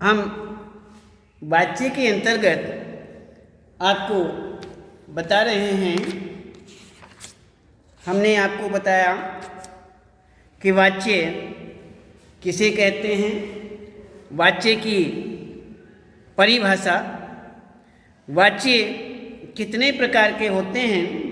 हम वाच्य के अंतर्गत आपको बता रहे हैं। हमने आपको बताया कि वाच्य किसे कहते हैं, वाच्य की परिभाषा, वाच्य कितने प्रकार के होते हैं।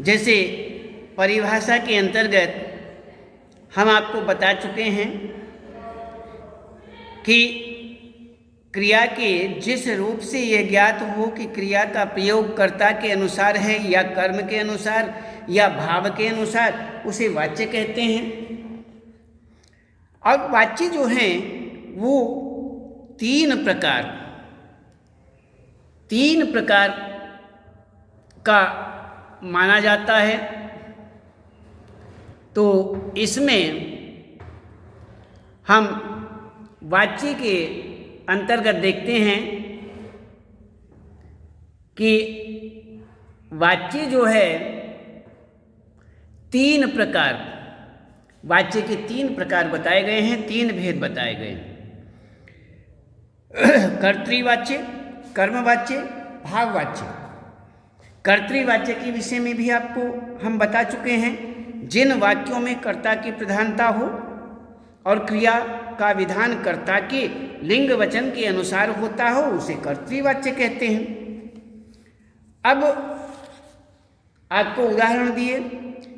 जैसे परिभाषा के अंतर्गत हम आपको बता चुके हैं कि क्रिया के जिस रूप से यह ज्ञात हो कि क्रिया का प्रयोग कर्ता के अनुसार है या कर्म के अनुसार या भाव के अनुसार, उसे वाच्य कहते हैं। और वाच्य जो हैं वो तीन प्रकार का माना जाता है। तो इसमें हम वाच्य के अंतर्गत देखते हैं कि वाच्य जो है वाच्य के तीन प्रकार बताए गए हैं, तीन भेद बताए गए हैं। कर्तृवाच्य, कर्मवाच्य, भाववाच्य। कर्तृवाच्य के विषय में भी आपको हम बता चुके हैं। जिन वाक्यों में कर्ता की प्रधानता हो और क्रिया का विधान कर्ता के लिंग वचन के अनुसार होता हो, उसे कर्तृवाच्य कहते हैं। अब आपको उदाहरण दिए।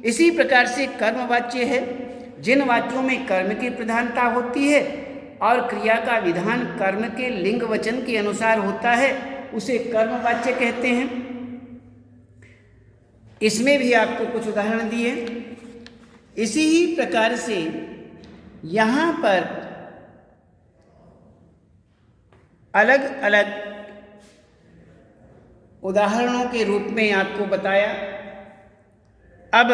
इसी प्रकार से कर्मवाच्य है, जिन वाक्यों में कर्म की प्रधानता होती है और क्रिया का विधान कर्म के लिंग वचन के अनुसार होता है, उसे कर्मवाच्य कहते हैं। इसमें भी आपको कुछ उदाहरण दिए। इसी ही प्रकार से यहाँ पर अलग अलग उदाहरणों के रूप में आपको बताया। अब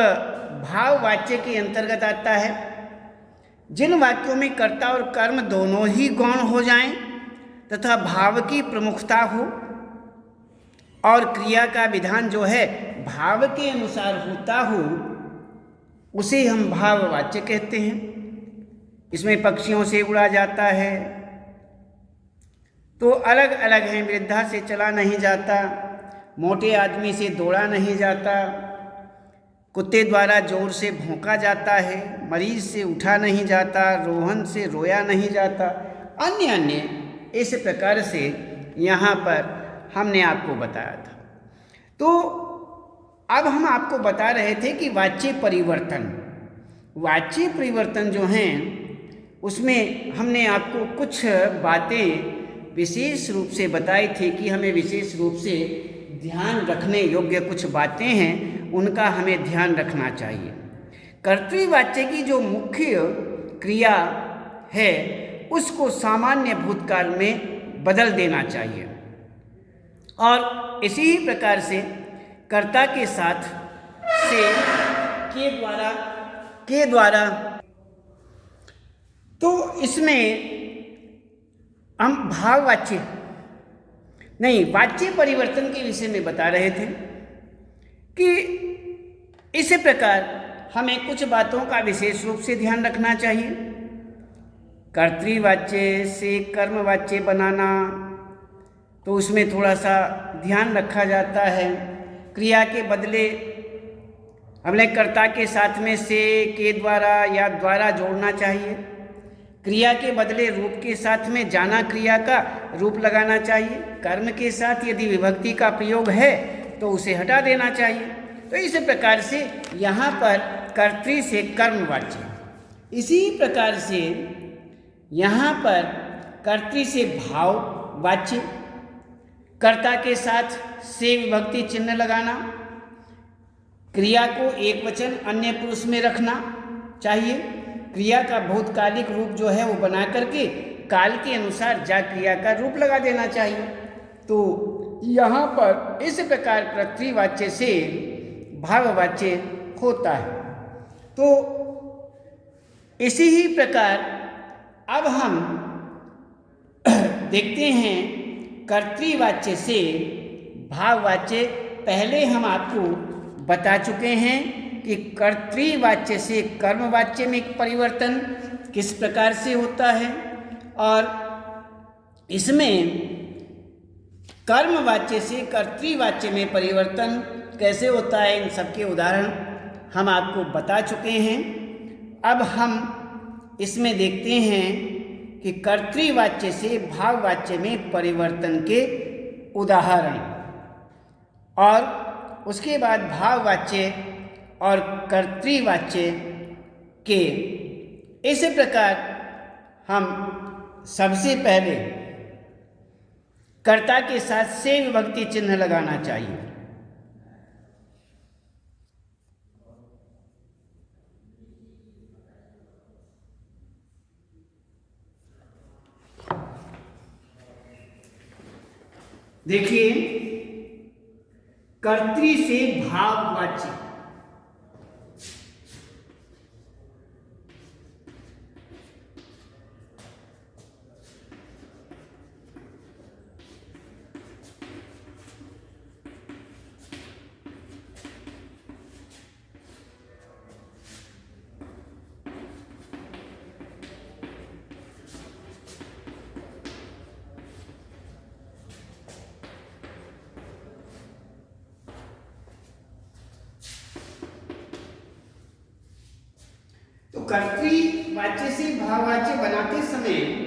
भाववाच्य के अंतर्गत आता है, जिन वाक्यों में कर्ता और कर्म दोनों ही गौण हो जाएं तथा भाव की प्रमुखता हो और क्रिया का विधान जो है भाव के अनुसार होता हो, उसे हम भाववाच्य कहते हैं। इसमें पक्षियों से उड़ा जाता है तो अलग अलग हैं। वृद्धा से चला नहीं जाता, मोटे आदमी से दौड़ा नहीं जाता, कुत्ते द्वारा जोर से भौंका जाता है, मरीज से उठा नहीं जाता, रोहन से रोया नहीं जाता, अन्य अन्य इस प्रकार से यहाँ पर हमने आपको बताया था। तो अब हम आपको बता रहे थे कि वाच्य परिवर्तन जो हैं उसमें हमने आपको कुछ बातें विशेष रूप से बताई थी कि हमें विशेष रूप से ध्यान रखने योग्य कुछ बातें हैं, उनका हमें ध्यान रखना चाहिए। कर्तृवाच्य की जो मुख्य क्रिया है उसको सामान्य भूतकाल में बदल देना चाहिए और इसी ही प्रकार से कर्ता के साथ से के द्वारा तो इसमें हम वाच्य परिवर्तन के विषय में बता रहे थे कि इस प्रकार हमें कुछ बातों का विशेष रूप से ध्यान रखना चाहिए। कर्तृवाच्य से कर्मवाच्य बनाना, तो उसमें थोड़ा सा ध्यान रखा जाता है। क्रिया के बदले हमने कर्ता के साथ में से, के द्वारा या द्वारा जोड़ना चाहिए। क्रिया के बदले रूप के साथ में जाना क्रिया का रूप लगाना चाहिए। कर्म के साथ यदि विभक्ति का प्रयोग है तो उसे हटा देना चाहिए। तो इस प्रकार से यहाँ पर कर्तृ से कर्मवाच्य, इसी प्रकार से यहाँ पर कर्तृ से भाववाच्य, कर्ता के साथ से विभक्ति चिन्ह लगाना, क्रिया को एक वचन अन्य पुरुष में रखना चाहिए। क्रिया का भूतकालिक रूप जो है वो बना करके काल के अनुसार जा क्रिया का रूप लगा देना चाहिए। तो यहाँ पर इस प्रकार कर्तृवाच्य से भाववाच्य होता है। तो इसी ही प्रकार अब हम देखते हैं कर्तृवाच्य से भाववाच्य। पहले हम आपको बता चुके हैं कि कर्तृवाच्य से कर्मवाच्य में परिवर्तन, किस प्रकार से होता है और इसमें कर्मवाच्य से कर्तृवाच्य में परिवर्तन कैसे होता है, इन सबके उदाहरण हम आपको बता चुके हैं। अब हम इसमें देखते हैं कि कर्तृवाच्य से भाववाच्य में परिवर्तन के उदाहरण, और उसके बाद भाववाच्य और कर्तृवाच्य के। इस प्रकार हम सबसे पहले कर्ता के साथ से विभक्ति चिन्ह लगाना चाहिए। देखिए, कर्तृ से भाववाच्य, तो कर्तृवाच्य से भाववाच्य बनाते समय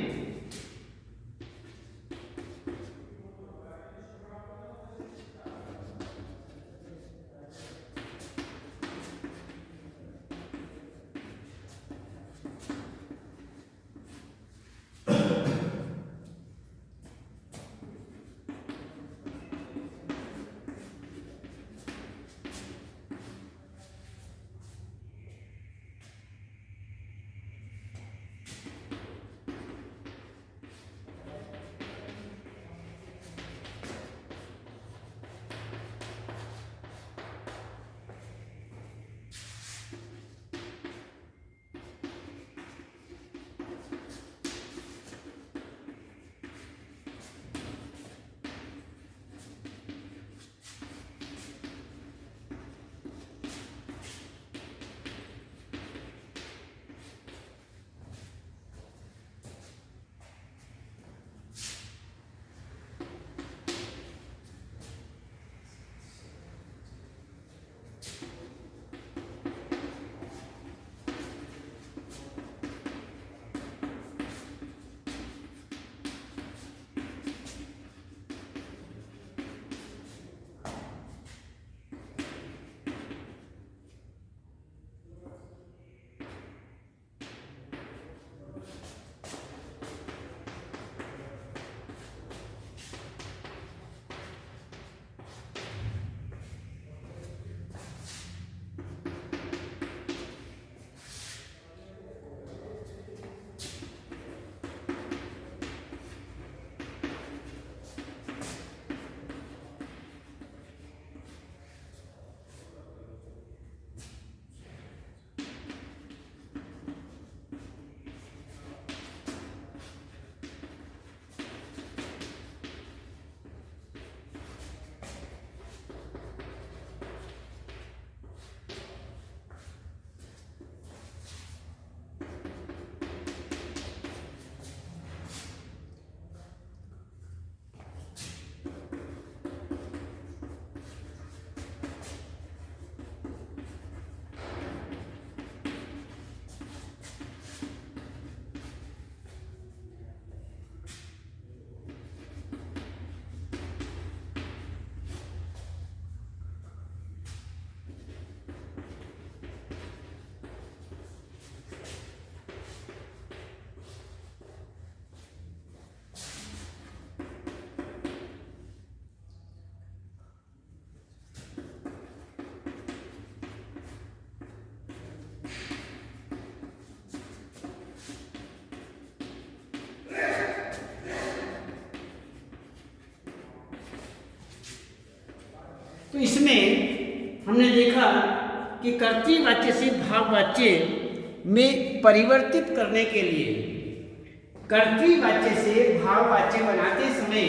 तो इसमें हमने देखा कि कर्तृवाच्य से भाववाच्य में परिवर्तित करने के लिए कर्तृवाच्य से भाववाच्य बनाते समय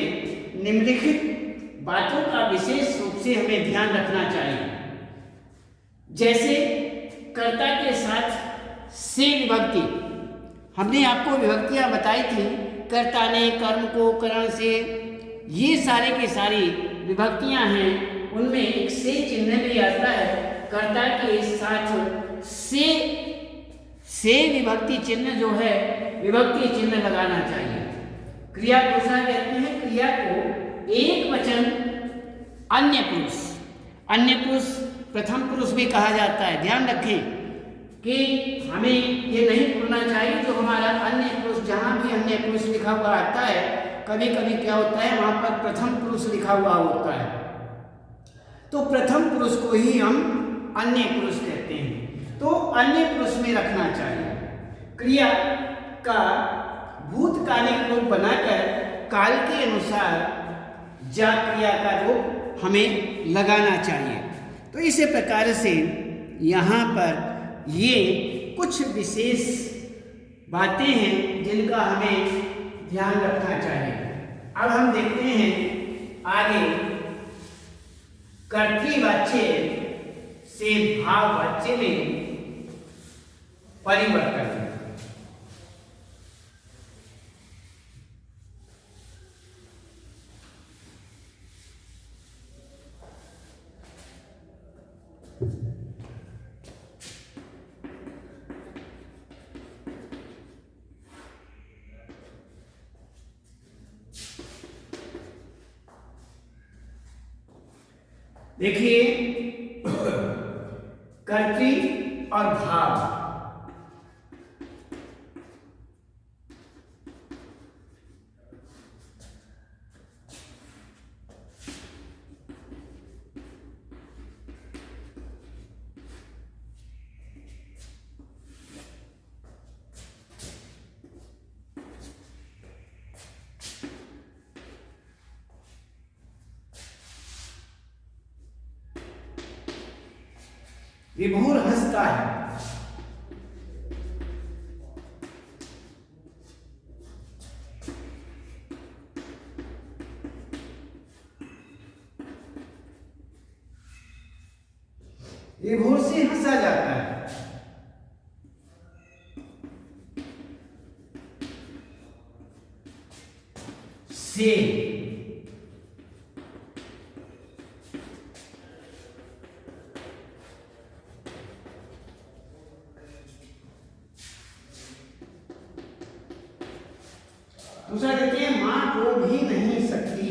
निम्नलिखित बातों का विशेष रूप से हमें ध्यान रखना चाहिए। जैसे कर्ता के साथ से विभक्ति, हमने आपको विभक्तियाँ बताई थी, कर्ता ने, कर्म को, करण से, ये सारे की सारी विभक्तियाँ हैं, उनमें एक से चिन्ह भी आता है। कर्ता के साथ से विभक्ति चिन्ह जो है, विभक्ति चिन्ह लगाना चाहिए। क्रिया दूसरा कहते हैं, क्रिया को एक वचन अन्य पुरुष प्रथम पुरुष भी कहा जाता है। ध्यान रखें कि हमें ये नहीं भूलना चाहिए, जो हमारा अन्य पुरुष, जहाँ भी अन्य पुरुष लिखा हुआ आता है, कभी कभी क्या होता है वहाँ पर प्रथम पुरुष लिखा हुआ होता है, तो प्रथम पुरुष को ही हम अन्य पुरुष कहते हैं, तो अन्य पुरुष में रखना चाहिए। क्रिया का भूतकालिक रूप बनाकर काल के अनुसार जा क्रिया का रूप हमें लगाना चाहिए। तो इसी प्रकार से यहाँ पर ये कुछ विशेष बातें हैं जिनका हमें ध्यान रखना चाहिए। अब हम देखते हैं आगे कर्तृवाच्य से भाववाच्य में परिवर्तन। देखिए, कर्तृ और भाव, विभोर हंसता है, विभोर से हंसा जाता है। से दूसरा कहते हैं मां रो भी नहीं सकती।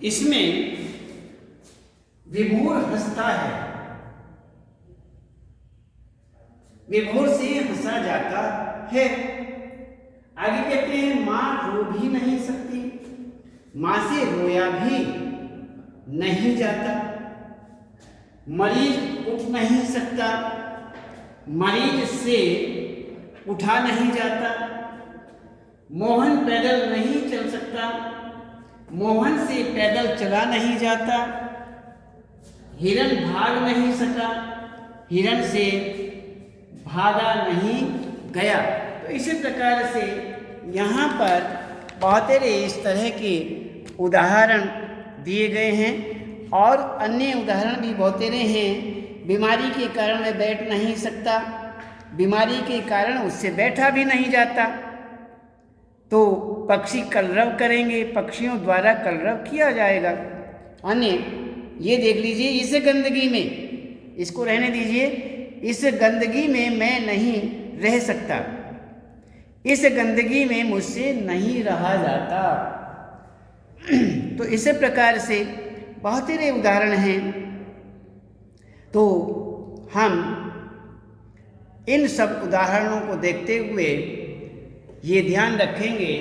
इसमें विभोर हंसता है, विभोर से हंसा जाता है। आगे कहते हैं मां रो भी नहीं सकती, मां से रोया भी नहीं जाता। मरीज उठ नहीं सकता, मरीज से उठा नहीं जाता। मोहन पैदल नहीं चल सकता, मोहन से पैदल चला नहीं जाता। हिरन भाग नहीं सका, हिरन से भागा नहीं गया। तो इसी प्रकार से यहाँ पर बहुत इस तरह के उदाहरण दिए गए हैं और अन्य उदाहरण भी बहुत हैं। बीमारी के कारण वह बैठ नहीं सकता, बीमारी के कारण उससे बैठा भी नहीं जाता, तो पक्षी कलरव करेंगे, पक्षियों द्वारा कलरव किया जाएगा। अन्य ये देख लीजिए, इस गंदगी में, इसको रहने दीजिए, इस गंदगी में मैं नहीं रह सकता, इस गंदगी में मुझसे नहीं रहा जाता। तो इस प्रकार से बहुत ही उदाहरण हैं। तो हम इन सब उदाहरणों को देखते हुए ये ध्यान रखेंगे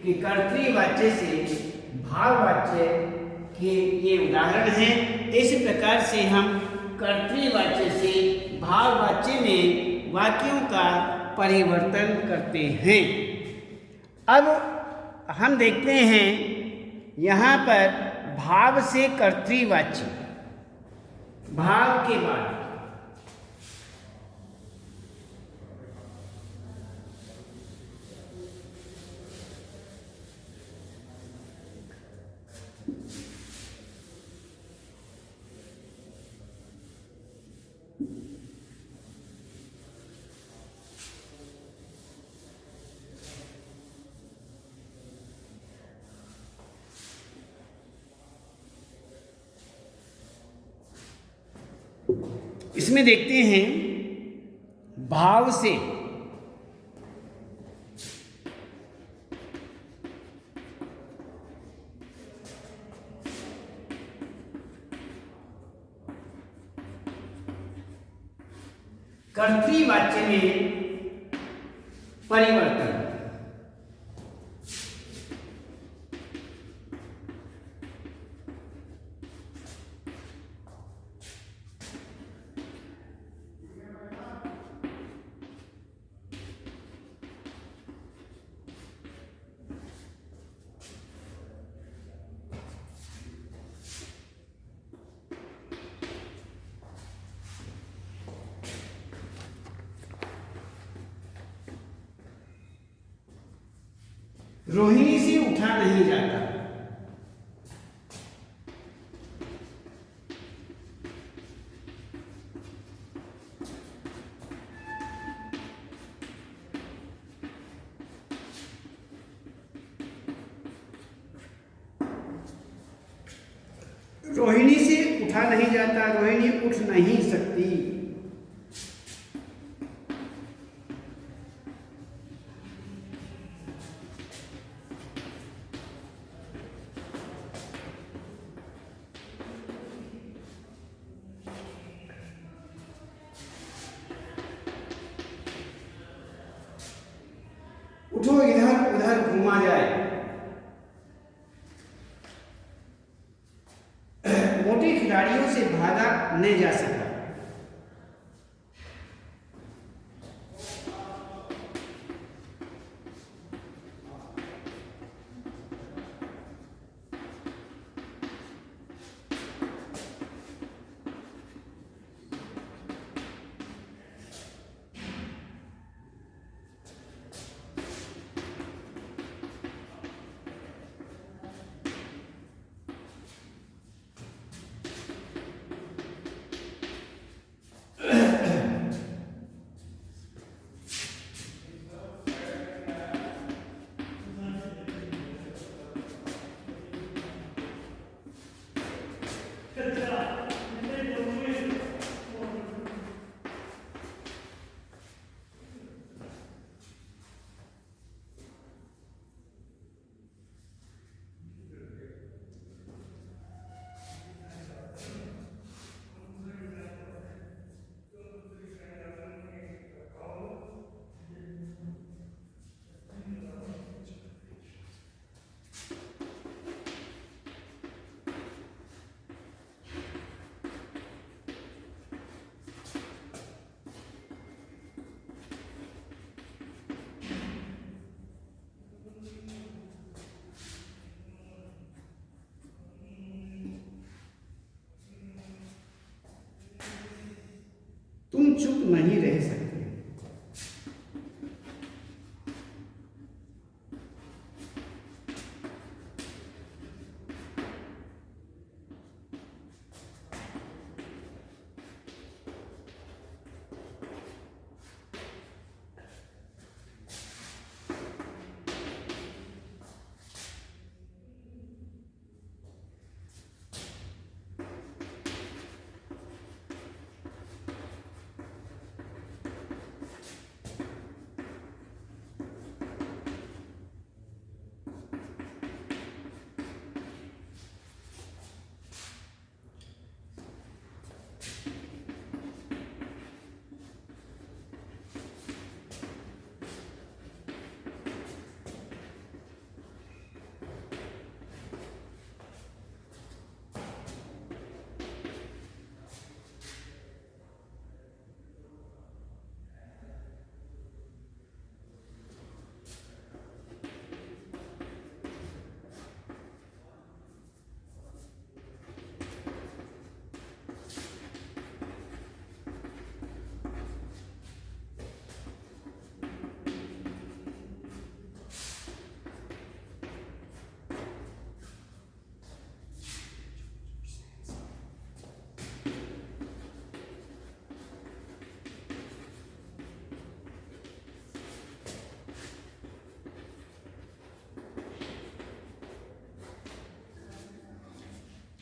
कि कर्तृवाच्य से भाववाच्य के ये उदाहरण हैं। इस प्रकार से हम कर्तृवाच्य से भाववाच्य में वाक्यों का परिवर्तन करते हैं। अब हम देखते हैं यहाँ पर भाव से कर्तृवाच्य, भाव के बाद इसमें देखते हैं भाव से कर्तृवाच्य में परिवर्तन। रोहिणी से उठा नहीं जाता, रोहिणी से उठा नहीं जाता, रोहिणी उठ नहीं सकती। उठो इधर उधर घूमा जाए, मोटे खिलाड़ियों से भागा नहीं जा सका। चुप नहीं रह सकते।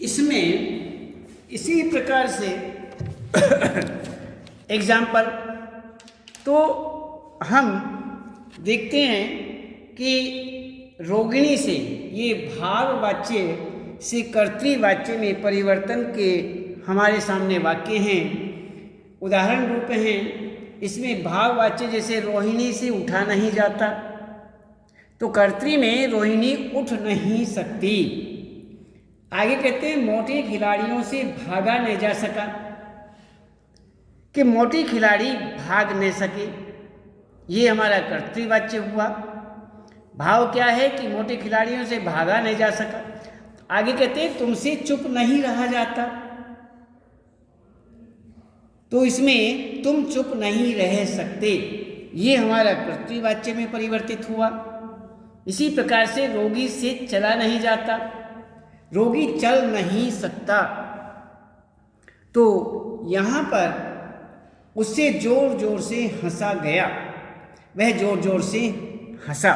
इसमें इसी प्रकार से एग्जाम्पल तो हम देखते हैं कि रोगिणी से ये भाववाच्य से कर्तृवाच्य में परिवर्तन के हमारे सामने वाक्य हैं, उदाहरण रूप हैं। इसमें भाववाच्य जैसे रोहिणी से उठा नहीं जाता, तो कर्तृ में रोहिणी उठ नहीं सकती। आगे कहते हैं मोटे खिलाड़ियों से भागा नहीं जा सका, कि मोटी खिलाड़ी भाग नहीं सके, ये हमारा कर्तृवाच्य हुआ। भाव क्या है कि मोटे खिलाड़ियों से भागा नहीं जा सका। आगे कहते हैं तुमसे चुप नहीं रहा जाता, तो इसमें तुम चुप नहीं रह सकते, ये हमारा कर्तृवाच्य में परिवर्तित हुआ। इसी प्रकार से रोगी से चला नहीं जाता, रोगी चल नहीं सकता, तो यहाँ पर उससे जोर जोर से हंसा गया, वह जोर जोर से हंसा।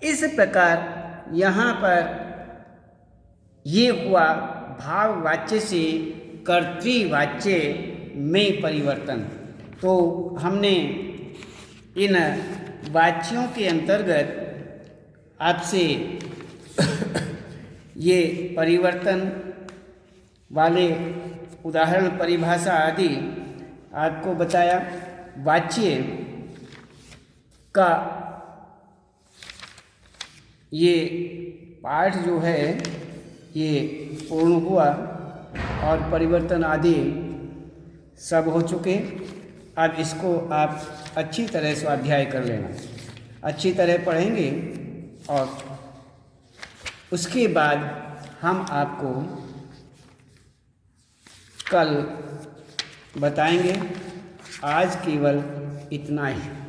इस प्रकार यहाँ पर ये हुआ भाववाच्य से कर्तृवाच्य में परिवर्तन। तो हमने इन वाच्यों के अंतर्गत आपसे ये परिवर्तन वाले उदाहरण, परिभाषा आदि आपको बताया। वाच्य का ये पाठ जो है ये पूर्ण हुआ और परिवर्तन आदि सब हो चुके। अब इसको आप अच्छी तरह स्वाध्याय कर लेना, अच्छी तरह पढ़ेंगे और उसके बाद हम आपको कल बताएंगे। आज केवल इतना ही।